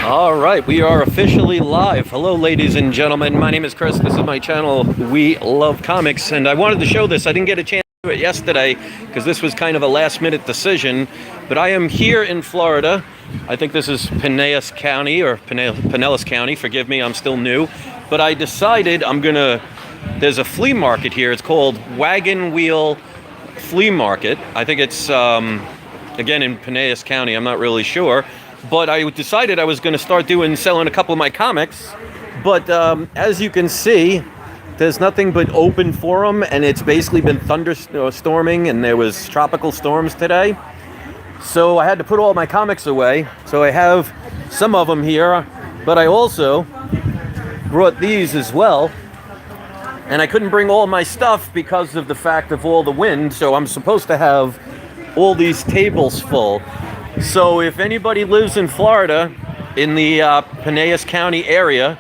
All right, we are officially live. Hello, ladies and gentlemen. My name is Chris. This is my channel, We Love Comics, and I wanted to show this. I didn't get a chance to do it yesterday because this was kind of a last-minute decision, but I am here in Florida. I think this is Pinellas County, or Pinellas County. Forgive me, I'm still new. But I decided there's a flea market here. It's called Wagon Wheel Flea Market. I think it's, again, in Pinellas County. I'm not really sure. But I decided I was going to start selling a couple of my comics. But as you can see, there's nothing but open forum, and it's basically been thunderstorming, and there was tropical storms today. So I had to put all my comics away. So I have some of them here, but I also brought these as well. And I couldn't bring all my stuff because of the fact of all the wind. So I'm supposed to have all these tables full. So if anybody lives in Florida, in the Pinellas County area,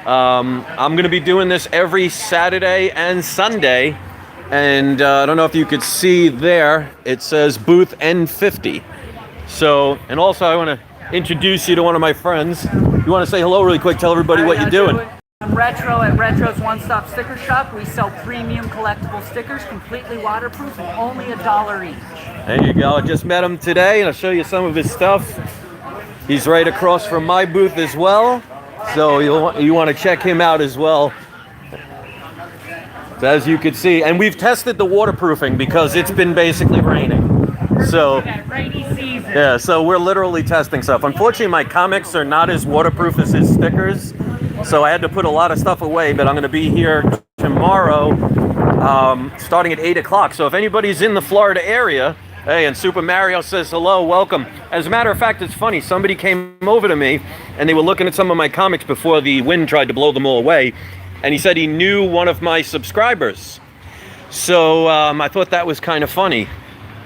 I'm going to be doing this every Saturday and Sunday. And I don't know if you could see there, it says booth N50. So, and also I want to introduce you to one of my friends. You want to say hello really quick, tell everybody what you're doing. I'm Retro at Retro's One Stop Sticker Shop. We sell premium collectible stickers, completely waterproof, and only $1 each. There you go. I just met him today, and I'll show you some of his stuff. He's right across from my booth as well, so you want to check him out as well. So as you can see, and we've tested the waterproofing because it's been basically raining. So Rainy season. Yeah, so we're literally testing stuff. Unfortunately, my comics are not as waterproof as his stickers, so I had to put a lot of stuff away, but I'm going to be here tomorrow starting at 8 o'clock. So if anybody's in the Florida area, hey, and Super Mario says hello, welcome. As a matter of fact, it's funny, somebody came over to me, and they were looking at some of my comics before the wind tried to blow them all away, and he said he knew one of my subscribers. So I thought that was kind of funny.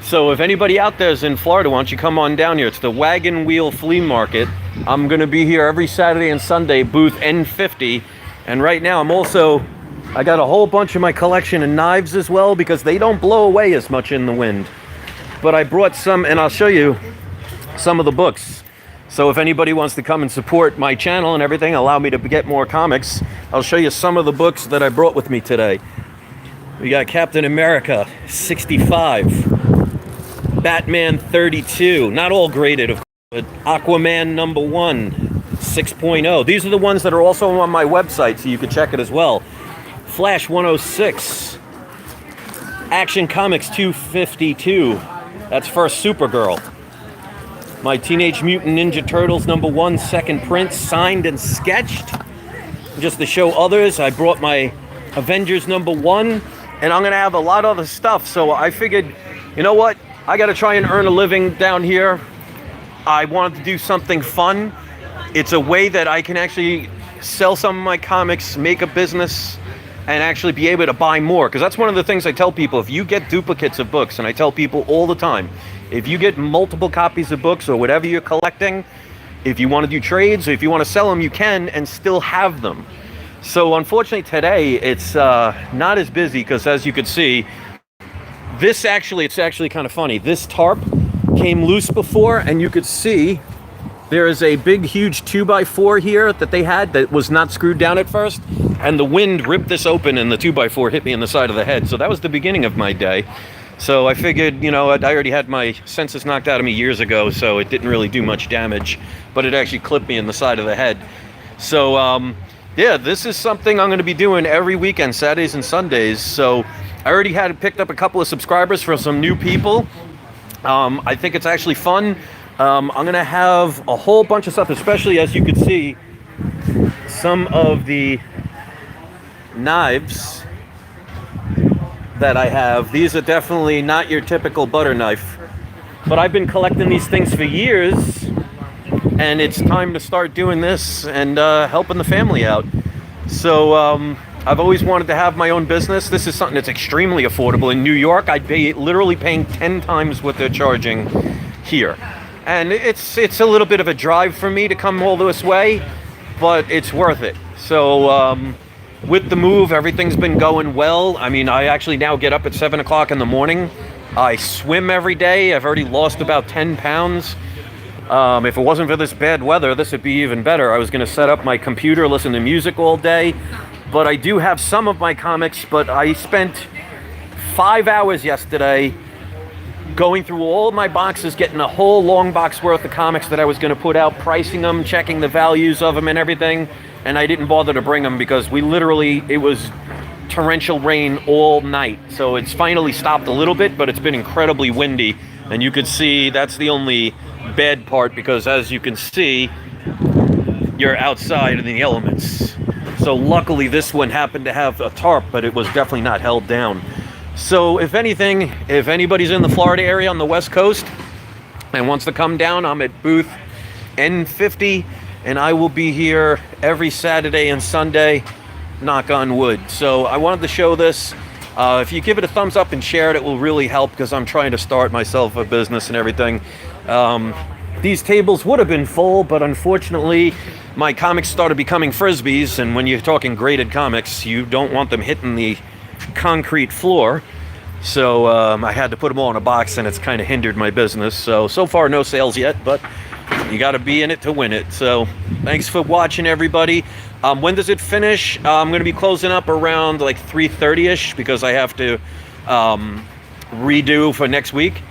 So if anybody out there is in Florida, why don't you come on down here? It's the Wagon Wheel Flea Market. I'm going to be here every Saturday and Sunday, booth N50. And right now I got a whole bunch of my collection of knives as well, because they don't blow away as much in the wind. But I brought some, and I'll show you some of the books. So if anybody wants to come and support my channel and everything, allow me to get more comics, I'll show you some of the books that I brought with me today. We got Captain America 65. Batman 32, not all graded, of course, but Aquaman #1, 6.0. These are the ones that are also on my website, so you can check it as well. Flash 106, Action Comics 252, that's first Supergirl. My Teenage Mutant Ninja Turtles #1, second print, signed and sketched. Just to show others, I brought my Avengers #1, and I'm going to have a lot of other stuff, so I figured, you know what? I got to try and earn a living down here. I wanted to do something fun. It's a way that I can actually sell some of my comics, make a business, and actually be able to buy more. Because that's one of the things I tell people. If you get duplicates of books, and I tell people all the time, if you get multiple copies of books or whatever you're collecting, if you want to do trades or if you want to sell them, you can and still have them. So unfortunately today, it's not as busy because, as you could see, it's actually kind of funny. This tarp came loose before, and you could see there is a big, huge 2x4 here that they had that was not screwed down at first, and the wind ripped this open, and the 2x4 hit me in the side of the head. So that was the beginning of my day. So I figured, you know, I already had my senses knocked out of me years ago, so it didn't really do much damage, but it actually clipped me in the side of the head. So yeah, this is something I'm going to be doing every weekend, Saturdays and Sundays. So I already picked up a couple of subscribers for some new people. I think it's actually fun. I'm going to have a whole bunch of stuff, especially as you can see, some of the knives that I have. These are definitely not your typical butter knife, but I've been collecting these things for years, and it's time to start doing this and helping the family out. So I've always wanted to have my own business. This is something that's extremely affordable. In New York, I'd be literally paying 10 times what they're charging here. And it's a little bit of a drive for me to come all this way, but it's worth it. So with the move, everything's been going well. I mean, I actually now get up at 7 o'clock in the morning. I swim every day. I've already lost about 10 pounds. If it wasn't for this bad weather, this would be even better. I was going to set up my computer, listen to music all day, but I do have some of my comics, but I spent 5 hours yesterday going through all my boxes, getting a whole long box worth of comics that I was going to put out, pricing them, checking the values of them and everything, and I didn't bother to bring them because it was torrential rain all night. So it's finally stopped a little bit, but it's been incredibly windy, and you could see that's the only bad part, because as you can see, you're outside in the elements. So luckily this one happened to have a tarp, but it was definitely not held down. So if anything, if anybody's in the Florida area on the West Coast and wants to come down, I'm at booth N50, and I will be here every Saturday and Sunday, knock on wood. So I wanted to show this. If you give it a thumbs up and share it will really help, because I'm trying to start myself a business and everything. These tables would have been full, but unfortunately my comics started becoming frisbees, and when you're talking graded comics, you don't want them hitting the concrete floor. So I had to put them all in a box, and it's kind of hindered my business. So far no sales yet, but you got to be in it to win it. So thanks for watching, everybody. When does it finish? I'm going to be closing up around like 3:30ish, because I have to redo for next week.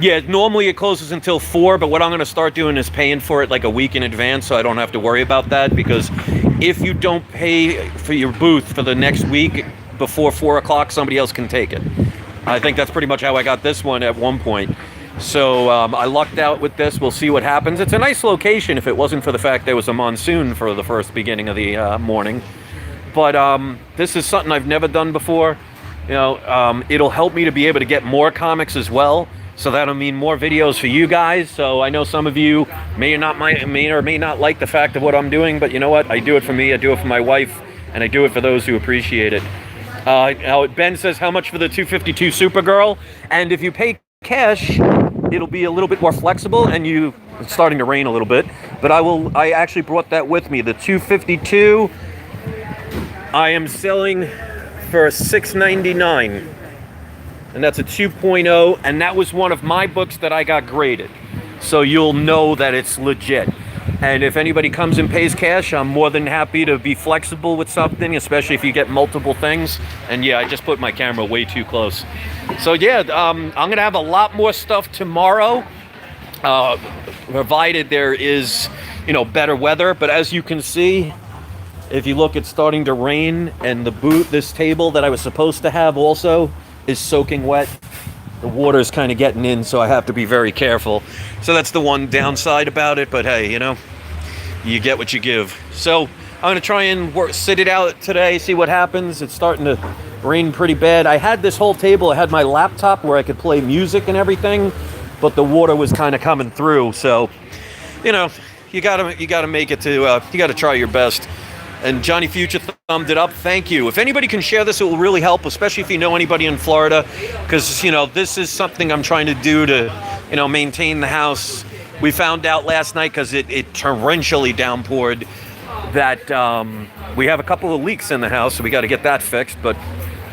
Yeah, normally it closes until 4, but what I'm going to start doing is paying for it like a week in advance, so I don't have to worry about that, because if you don't pay for your booth for the next week before 4 o'clock, somebody else can take it. I think that's pretty much how I got this one at one point. So I lucked out with this. We'll see what happens. It's a nice location if it wasn't for the fact there was a monsoon for the first beginning of the morning. But this is something I've never done before. You know, it'll help me to be able to get more comics as well. So that'll mean more videos for you guys. So I know some of you may or may not like the fact of what I'm doing, but you know what? I do it for me, I do it for my wife, and I do it for those who appreciate it. Now Ben says, how much for the 252 Supergirl? And if you pay cash, it'll be a little bit more flexible, and it's starting to rain a little bit, but I actually brought that with me. The 252, I am selling for $6.99. And that's a 2.0, and that was one of my books that I got graded. So you'll know that it's legit. And if anybody comes and pays cash, I'm more than happy to be flexible with something, especially if you get multiple things. And yeah, I just put my camera way too close. So yeah, I'm gonna have a lot more stuff tomorrow, provided there is, better weather. But as you can see, if you look, it's starting to rain, and this table that I was supposed to have also is soaking wet. The water is kind of getting in, so I have to be very careful. So that's the one downside about it, but hey, you get what you give. So I'm gonna try and sit it out today, see what happens. It's starting to rain pretty bad. I had this whole table, I had my laptop where I could play music and everything, but the water was kind of coming through. So, you gotta make it to, you gotta try your best. And Johnny Future thumbed it up. Thank you. If anybody can share this, it will really help, especially if you know anybody in Florida, because, this is something I'm trying to do to, maintain the house. We found out last night, because it torrentially downpoured, that we have a couple of leaks in the house, so we got to get that fixed, but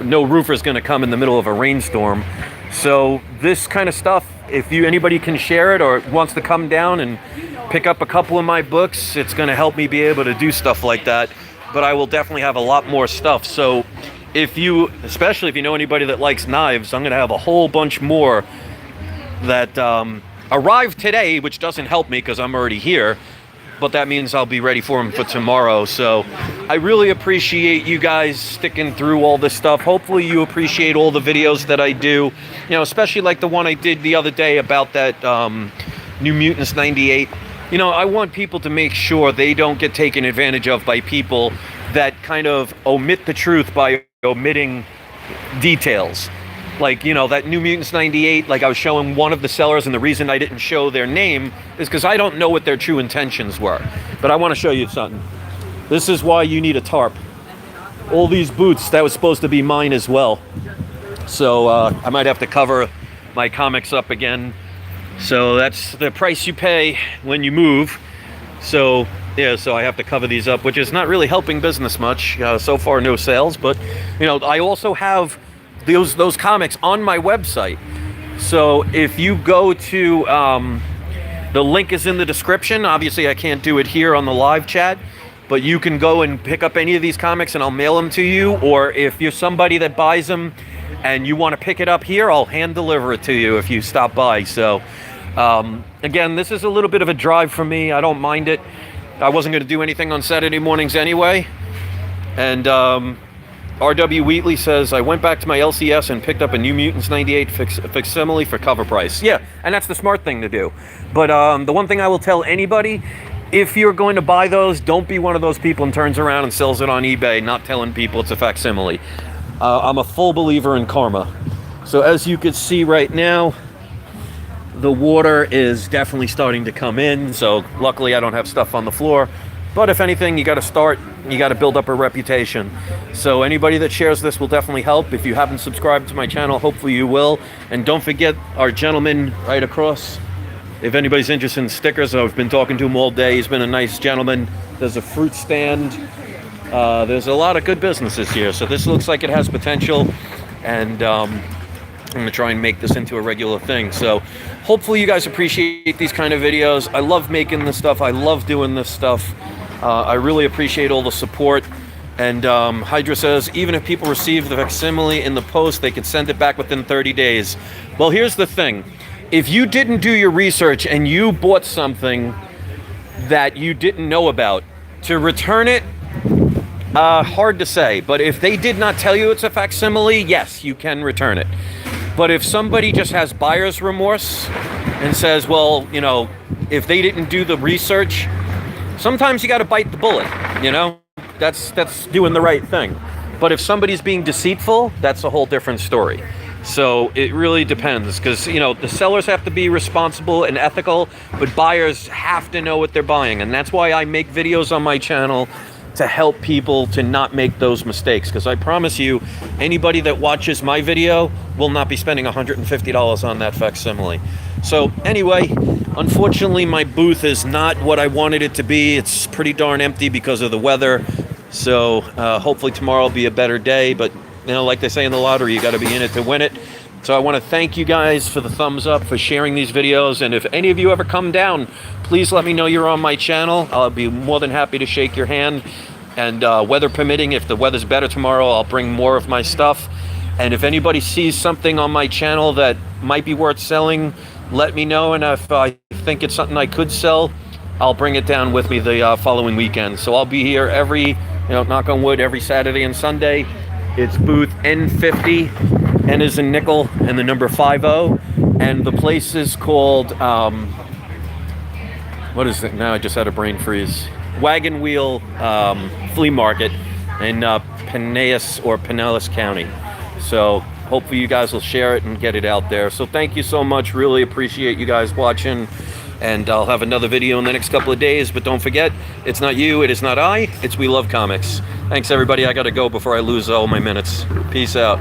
no roofer's going to come in the middle of a rainstorm. So this kind of stuff, if anybody can share it or wants to come down and pick up a couple of my books, it's going to help me be able to do stuff like that. But I will definitely have a lot more stuff. So especially if you know anybody that likes knives, I'm going to have a whole bunch more that arrived today, which doesn't help me because I'm already here, but that means I'll be ready for them for tomorrow. So I really appreciate you guys sticking through all this stuff. Hopefully you appreciate all the videos that I do, especially like the one I did the other day about that New Mutants 98. I want people to make sure they don't get taken advantage of by people that kind of omit the truth by omitting details. Like, that New Mutants 98, like I was showing one of the sellers, and the reason I didn't show their name is because I don't know what their true intentions were. But I want to show you something. This is why you need a tarp. All these boots, that was supposed to be mine as well. So I might have to cover my comics up again. So that's the price you pay when you move. So yeah, so I have to cover these up, which is not really helping business much. So far, no sales, but I also have those comics on my website. So if you go to The link is in the description. Obviously, I can't do it here on the live chat, but you can go and pick up any of these comics and I'll mail them to you. Or if you're somebody that buys them and you want to pick it up here, I'll hand deliver it to you if you stop by. So again, this is a little bit of a drive for me. I don't mind it. I wasn't going to do anything on Saturday mornings anyway. And R.W. Wheatley says, I went back to my LCS and picked up a New Mutants 98 facsimile for cover price. Yeah, and that's the smart thing to do. But the one thing I will tell anybody, if you're going to buy those, don't be one of those people and turns around and sells it on eBay, not telling people it's a facsimile. I'm a full believer in karma. So as you can see right now, the water is definitely starting to come in. So luckily I don't have stuff on the floor. But if anything, you got to start, you got to build up a reputation. So anybody that shares this will definitely help. If you haven't subscribed to my channel, hopefully you will. And don't forget our gentleman right across. If anybody's interested in stickers, I've been talking to him all day. He's been a nice gentleman. There's a fruit stand. There's a lot of good businesses here. So this looks like it has potential. And I'm going to try and make this into a regular thing. So hopefully you guys appreciate these kind of videos. I love making this stuff. I love doing this stuff. I really appreciate all the support. And Hydra says, even if people receive the facsimile in the post, they could send it back within 30 days. Well, here's the thing. If you didn't do your research and you bought something that you didn't know about, to return it, hard to say. But if they did not tell you it's a facsimile, yes, you can return it. But if somebody just has buyer's remorse and says, well, you know, if they didn't do the research, sometimes you got to bite the bullet, you know? That's doing the right thing. But if somebody's being deceitful, that's a whole different story. So it really depends, because, you know, the sellers have to be responsible and ethical, but buyers have to know what they're buying. And that's why I make videos on my channel, to help people to not make those mistakes. Because I promise you, anybody that watches my video will not be spending $150 on that facsimile. So anyway, unfortunately my booth is not what I wanted it to be. It's pretty darn empty because of the weather. So hopefully tomorrow will be a better day. But you know, like they say in the lottery, you got to be in it to win it. So I want to thank you guys for the thumbs up, for sharing these videos. And if any of you ever come down, please let me know you're on my channel. I'll be more than happy to shake your hand. And weather permitting, if the weather's better tomorrow, I'll bring more of my stuff. And if anybody sees something on my channel that might be worth selling, let me know. And if I think it's something I could sell, I'll bring it down with me the following weekend. So I'll be here every, you know, knock on wood, every Saturday and Sunday. It's booth N50, N is in nickel, and the number 50. And the place is called, what is it? Now I just had a brain freeze. Wagon Wheel Flea Market in Pinellas or Pinellas County. So hopefully you guys will share it and get it out there. So thank you so much. Really appreciate you guys watching. And I'll have another video in the next couple of days. But don't forget, it's not you, it is not I, it's We Love Comics. Thanks everybody. I gotta go before I lose all my minutes. Peace out.